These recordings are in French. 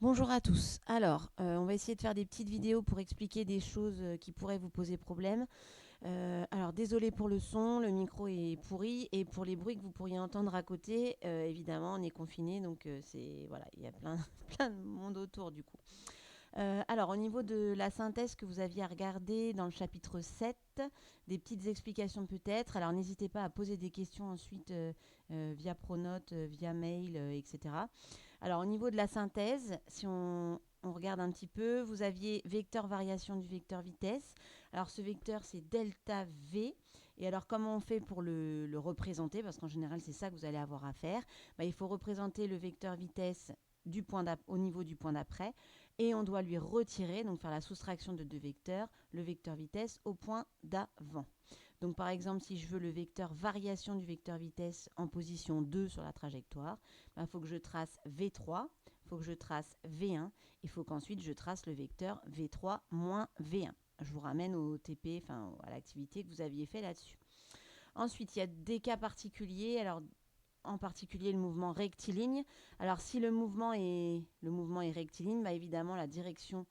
Bonjour à tous. Alors, on va essayer de faire des petites vidéos pour expliquer des choses qui pourraient vous poser problème. Alors, désolé pour le son, le micro est pourri et pour les bruits que vous pourriez entendre à côté, évidemment, on est confiné, donc c'est voilà, il y a plein, plein de monde autour du coup. Alors, au niveau de la synthèse que vous aviez à regarder dans le chapitre 7, des petites explications peut-être. Alors, n'hésitez pas à poser des questions ensuite via Pronote, via mail, etc. Alors, au niveau de la synthèse, si on regarde un petit peu, vous aviez vecteur variation du vecteur vitesse. Alors, ce vecteur, c'est delta V. Et alors, comment on fait pour le représenter? Parce qu'en général, c'est ça que vous allez avoir à faire. Bah, il faut représenter le vecteur vitesse au niveau du point d'après et on doit lui retirer, donc faire la soustraction de deux vecteurs, le vecteur vitesse au point d'avant. Donc par exemple, si je veux le vecteur variation du vecteur vitesse en position 2 sur la trajectoire, il faut que je trace V3, il faut que je trace V1, il faut qu'ensuite je trace le vecteur V3 moins V1. Je vous ramène au TP, enfin à l'activité que vous aviez fait là-dessus. Ensuite, il y a des cas particuliers. Alors, en particulier le mouvement rectiligne. Alors si le mouvement est rectiligne, bah, évidemment la direction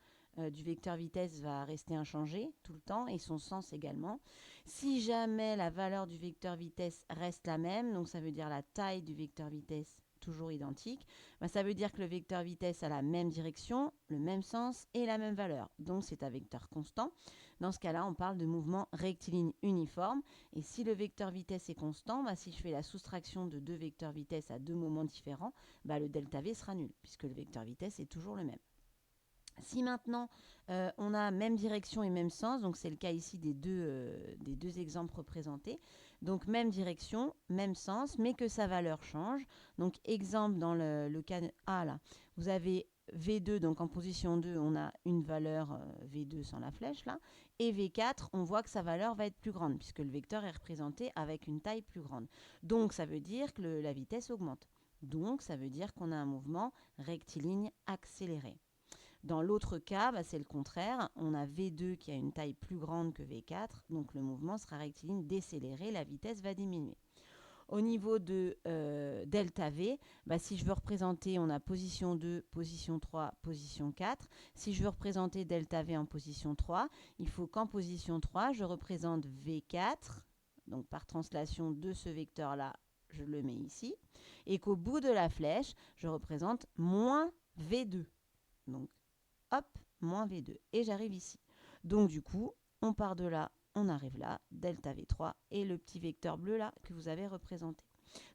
du vecteur vitesse va rester inchangée tout le temps et son sens également. Si jamais la valeur du vecteur vitesse reste la même, donc ça veut dire la taille du vecteur vitesse toujours identique, bah, ça veut dire que le vecteur vitesse a la même direction, le même sens et la même valeur. Donc c'est un vecteur constant. Dans ce cas-là, on parle de mouvement rectiligne uniforme. Et si le vecteur vitesse est constant, bah, si je fais la soustraction de deux vecteurs vitesse à deux moments différents, bah, le delta V sera nul, puisque le vecteur vitesse est toujours le même. Si maintenant on a même direction et même sens, donc c'est le cas ici des deux exemples représentés, donc même direction, même sens, mais que sa valeur change. Donc exemple dans le cas A, là, vous avez V2, donc en position 2, on a une valeur V2 sans la flèche là, et V4, on voit que sa valeur va être plus grande, puisque le vecteur est représenté avec une taille plus grande. Donc ça veut dire que la vitesse augmente. Donc ça veut dire qu'on a un mouvement rectiligne accéléré. Dans l'autre cas, bah, c'est le contraire. On a V2 qui a une taille plus grande que V4, donc le mouvement sera rectiligne décéléré, la vitesse va diminuer. Au niveau de delta V, bah, si je veux représenter, on a position 2, position 3, position 4. Si je veux représenter delta V en position 3, il faut qu'en position 3, je représente V4, donc par translation de ce vecteur-là, je le mets ici, et qu'au bout de la flèche, je représente moins V2. Donc hop, moins V2. Et j'arrive ici. Donc du coup, on part de là, on arrive là, delta V3 et le petit vecteur bleu là que vous avez représenté.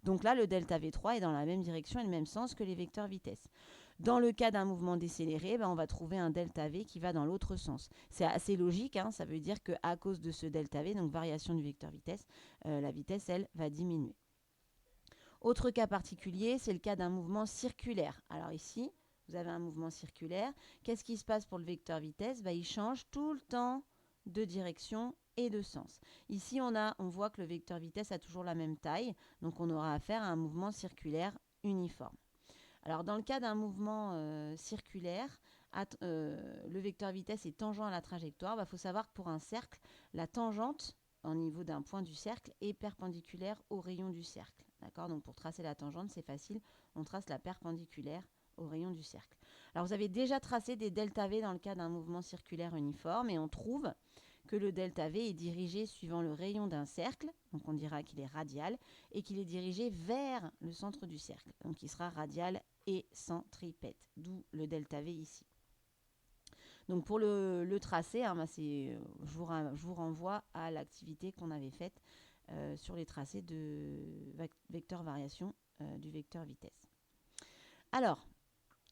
Donc là, le delta V3 est dans la même direction et le même sens que les vecteurs vitesse. Dans le cas d'un mouvement décéléré, on va trouver un delta V qui va dans l'autre sens. C'est assez logique, hein, ça veut dire qu'à cause de ce delta V, donc variation du vecteur vitesse, la vitesse, elle, va diminuer. Autre cas particulier, c'est le cas d'un mouvement circulaire. Alors ici, vous avez un mouvement circulaire. Qu'est-ce qui se passe pour le vecteur vitesse? Il change tout le temps de direction et de sens. Ici, on voit que le vecteur vitesse a toujours la même taille, donc on aura affaire à un mouvement circulaire uniforme. Alors dans le cas d'un mouvement circulaire, le vecteur vitesse est tangent à la trajectoire. Il faut savoir que pour un cercle, la tangente au niveau d'un point du cercle est perpendiculaire au rayon du cercle. D'accord? Donc pour tracer la tangente, c'est facile. On trace la perpendiculaire au rayon du cercle. Alors vous avez déjà tracé des delta V dans le cas d'un mouvement circulaire uniforme et on trouve que le delta V est dirigé suivant le rayon d'un cercle, donc on dira qu'il est radial, et qu'il est dirigé vers le centre du cercle, donc il sera radial et centripète, d'où le delta V ici. Donc pour le tracé, hein, je vous renvoie à l'activité qu'on avait faite sur les tracés de vecteur variation du vecteur vitesse. Alors,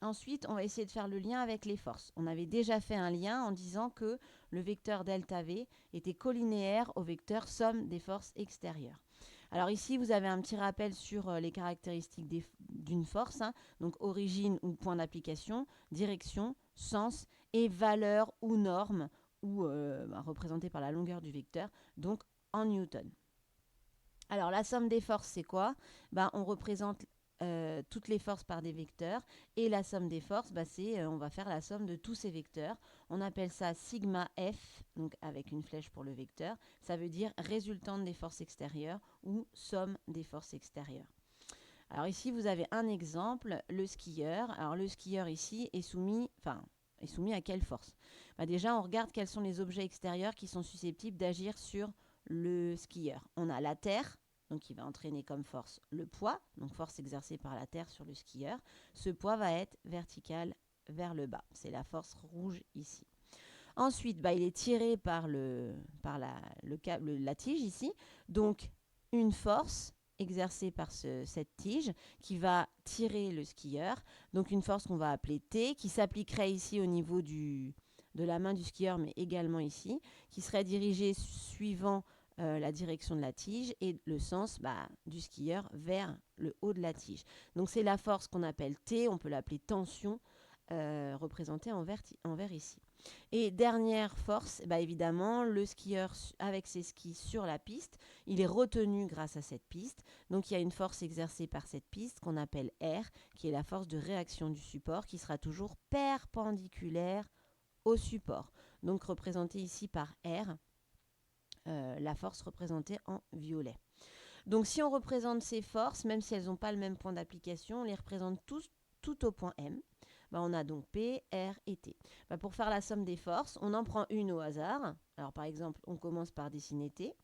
ensuite, on va essayer de faire le lien avec les forces. On avait déjà fait un lien en disant que le vecteur delta V était collinéaire au vecteur somme des forces extérieures. Alors ici, vous avez un petit rappel sur les caractéristiques d'une force, hein, donc origine ou point d'application, direction, sens et valeur ou norme, ou représentée par la longueur du vecteur, donc en newton. Alors la somme des forces, c'est quoi? On représente toutes les forces par des vecteurs et la somme des forces, on va faire la somme de tous ces vecteurs. On appelle ça sigma F, donc avec une flèche pour le vecteur. Ça veut dire résultante des forces extérieures ou somme des forces extérieures. Alors ici, vous avez un exemple, le skieur. Alors le skieur ici est soumis à quelle force? Déjà, on regarde quels sont les objets extérieurs qui sont susceptibles d'agir sur le skieur. On a la terre, donc qui va entraîner comme force le poids, donc force exercée par la terre sur le skieur. Ce poids va être vertical vers le bas. C'est la force rouge ici. Ensuite, il est tiré par la tige ici. Donc, une force exercée par cette tige qui va tirer le skieur. Donc, une force qu'on va appeler T, qui s'appliquerait ici au niveau de la main du skieur, mais également ici, qui serait dirigée suivant la direction de la tige et le sens du skieur vers le haut de la tige. Donc, c'est la force qu'on appelle T, on peut l'appeler tension, représentée en vert ici. Et dernière force, évidemment, le skieur avec ses skis sur la piste, il est retenu grâce à cette piste. Donc il y a une force exercée par cette piste qu'on appelle R, qui est la force de réaction du support, qui sera toujours perpendiculaire au support. Donc représentée ici par R, la force représentée en violet. Donc si on représente ces forces, même si elles n'ont pas le même point d'application, on les représente tous tout au point M. On a donc P, R et T. Pour faire la somme des forces, on en prend une au hasard. Alors par exemple, on commence par dessiner T.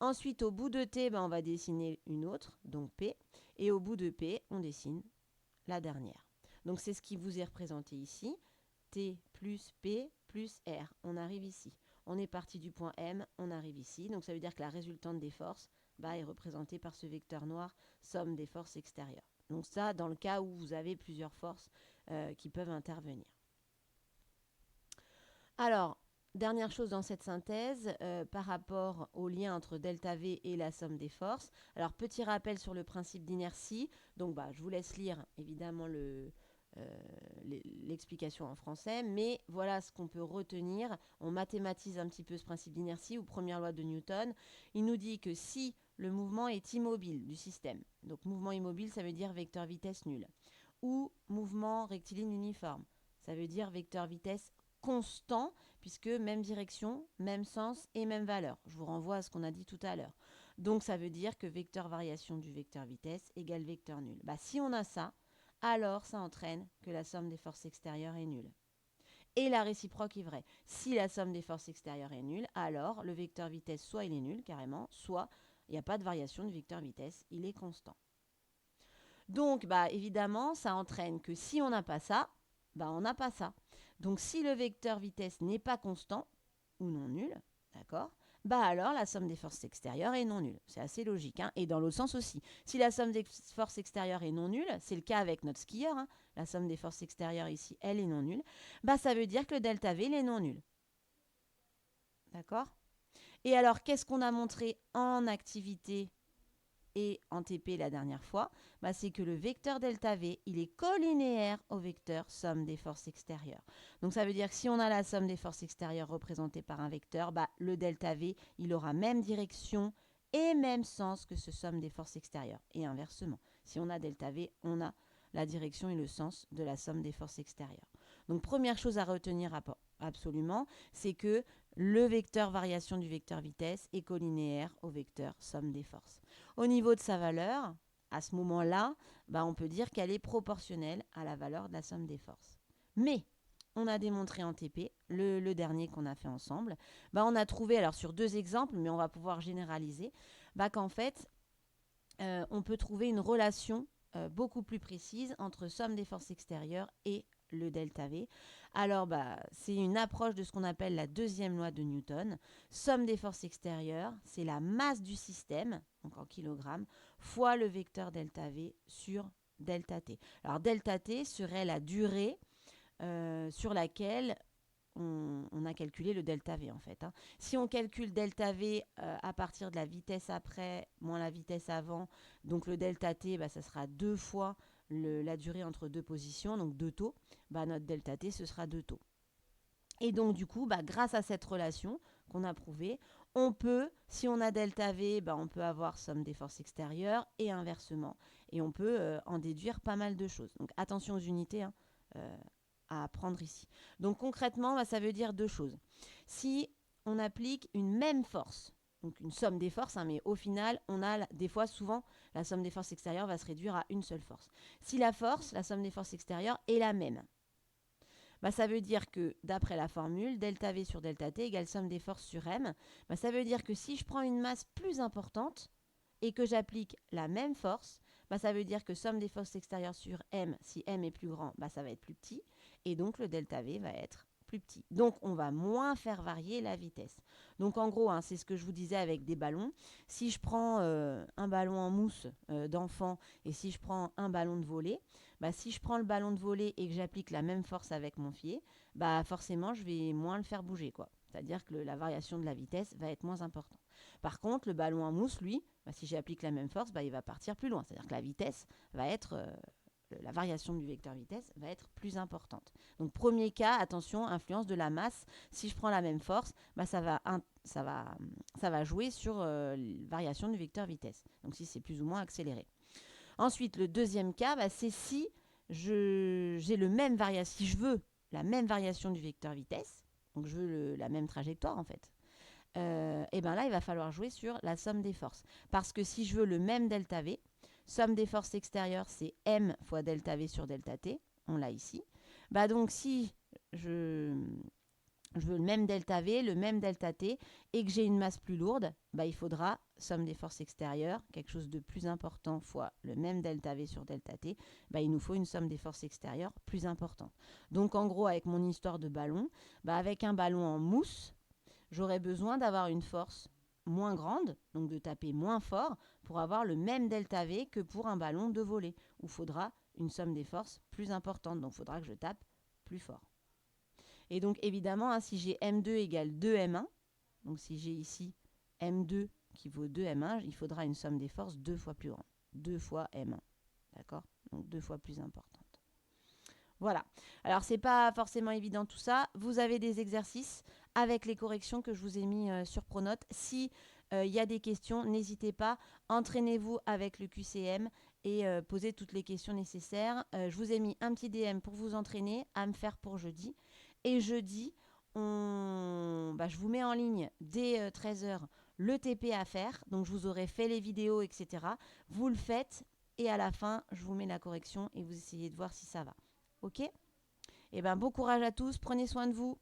Ensuite, au bout de T, on va dessiner une autre, donc P. Et au bout de P, on dessine la dernière. Donc c'est ce qui vous est représenté ici. T plus P plus R. On arrive ici. On est parti du point M, on arrive ici. Donc ça veut dire que la résultante des forces est représentée par ce vecteur noir, somme des forces extérieures. Donc ça, dans le cas où vous avez plusieurs forces qui peuvent intervenir. Alors, dernière chose dans cette synthèse, par rapport au lien entre delta V et la somme des forces. Alors, petit rappel sur le principe d'inertie. Donc, je vous laisse lire évidemment l'explication en français, mais voilà ce qu'on peut retenir. On mathématise un petit peu ce principe d'inertie ou première loi de Newton. Il nous dit que si le mouvement est immobile du système, donc mouvement immobile, ça veut dire vecteur vitesse nul, ou mouvement rectiligne uniforme, ça veut dire vecteur vitesse constant, puisque même direction, même sens et même valeur. Je vous renvoie à ce qu'on a dit tout à l'heure. Donc ça veut dire que vecteur variation du vecteur vitesse égale vecteur nul. Si on a ça, alors ça entraîne que la somme des forces extérieures est nulle. Et la réciproque est vraie. Si la somme des forces extérieures est nulle, alors le vecteur vitesse, soit il est nul carrément, soit il n'y a pas de variation du vecteur vitesse, il est constant. Donc, évidemment, ça entraîne que si on n'a pas ça, on n'a pas ça. Donc, si le vecteur vitesse n'est pas constant, ou non nul, d'accord, alors la somme des forces extérieures est non nulle. C'est assez logique. Et dans l'autre sens aussi. Si la somme des forces extérieures est non nulle, c'est le cas avec notre skieur, la somme des forces extérieures ici, elle est non nulle, ça veut dire que le delta V, il est non nul. D'accord? Et alors, qu'est-ce qu'on a montré en activité et en TP la dernière fois, c'est que le vecteur delta V, il est collinéaire au vecteur somme des forces extérieures. Donc ça veut dire que si on a la somme des forces extérieures représentée par un vecteur, le delta V, il aura même direction et même sens que ce somme des forces extérieures. Et inversement, si on a delta V, on a la direction et le sens de la somme des forces extérieures. Donc première chose à retenir absolument, c'est que le vecteur variation du vecteur vitesse est collinéaire au vecteur somme des forces. Au niveau de sa valeur, à ce moment-là, on peut dire qu'elle est proportionnelle à la valeur de la somme des forces. Mais on a démontré en TP, le dernier qu'on a fait ensemble, on a trouvé, alors sur 2 exemples, mais on va pouvoir généraliser, qu'en fait, on peut trouver une relation beaucoup plus précise entre somme des forces extérieures et le delta V. Alors, c'est une approche de ce qu'on appelle la deuxième loi de Newton. Somme des forces extérieures, c'est la masse du système, donc en kilogrammes, fois le vecteur delta V sur delta T. Alors, delta T serait la durée sur laquelle on a calculé le delta V en fait. Si on calcule delta V à partir de la vitesse après moins la vitesse avant, donc le delta T, ça sera 2 fois la durée entre 2 positions, donc 2 taux, notre delta T, ce sera 2 taux. Et donc du coup, grâce à cette relation qu'on a prouvée, on peut, si on a delta V, on peut avoir somme des forces extérieures et inversement. Et on peut en déduire pas mal de choses. Donc attention aux unités à apprendre ici. Donc concrètement, ça veut dire 2 choses. Si on applique une même force, donc une somme des forces, hein, mais au final, on a des fois, souvent, la somme des forces extérieures va se réduire à une seule force. Si la force, la somme des forces extérieures, est la même, bah, ça veut dire que, d'après la formule, delta V sur delta T égale somme des forces sur M, bah, ça veut dire que si je prends une masse plus importante et que j'applique la même force, bah, ça veut dire que somme des forces extérieures sur M, si M est plus grand, bah, ça va être plus petit, et donc le delta V va être plus petit. Donc on va moins faire varier la vitesse. Donc en gros, hein, c'est ce que je vous disais avec des ballons. Si je prends un ballon en mousse d'enfant et si je prends un ballon de volley, bah, si je prends le ballon de volley et que j'applique la même force avec mon pied, bah, forcément je vais moins le faire bouger, quoi. C'est-à-dire que la variation de la vitesse va être moins importante. Par contre, le ballon en mousse, lui, bah, si j'applique la même force, bah, il va partir plus loin. C'est-à-dire que la vitesse va être la variation du vecteur vitesse va être plus importante. Donc premier cas, attention, influence de la masse. Si je prends la même force, bah, ça va jouer sur la variation du vecteur vitesse. Donc si c'est plus ou moins accéléré. Ensuite, le deuxième cas, bah, c'est si j'ai le même variation, si je veux la même variation du vecteur vitesse, donc je veux la même trajectoire en fait. Et bien là, il va falloir jouer sur la somme des forces. Parce que si je veux le même delta V, somme des forces extérieures, c'est M fois delta V sur delta T. On l'a ici. Bah donc, si je veux le même delta V, le même delta T, et que j'ai une masse plus lourde, bah, il faudra somme des forces extérieures, quelque chose de plus important, fois le même delta V sur delta T, bah, il nous faut une somme des forces extérieures plus importante. Donc en gros, avec mon histoire de ballon, bah, avec un ballon en mousse, j'aurais besoin d'avoir une force moins grande, donc de taper moins fort, pour avoir le même delta V que pour un ballon de volley, où il faudra une somme des forces plus importante, donc il faudra que je tape plus fort. Et donc évidemment, hein, si j'ai M2 égale 2M1, donc si j'ai ici M2 qui vaut 2M1, il faudra une somme des forces 2 fois plus grande, 2 fois M1, d'accord? Donc 2 fois plus importante. Voilà. Alors, c'est pas forcément évident tout ça. Vous avez des exercices avec les corrections que je vous ai mis sur Pronote. Si il y a des questions, n'hésitez pas. Entraînez-vous avec le QCM et posez toutes les questions nécessaires. Je vous ai mis un petit DM pour vous entraîner à me faire pour jeudi. Et jeudi, je vous mets en ligne dès 13h le TP à faire. Donc, je vous aurai fait les vidéos, etc. Vous le faites et à la fin, je vous mets la correction et vous essayez de voir si ça va. Ok? Eh bien, bon courage à tous, prenez soin de vous.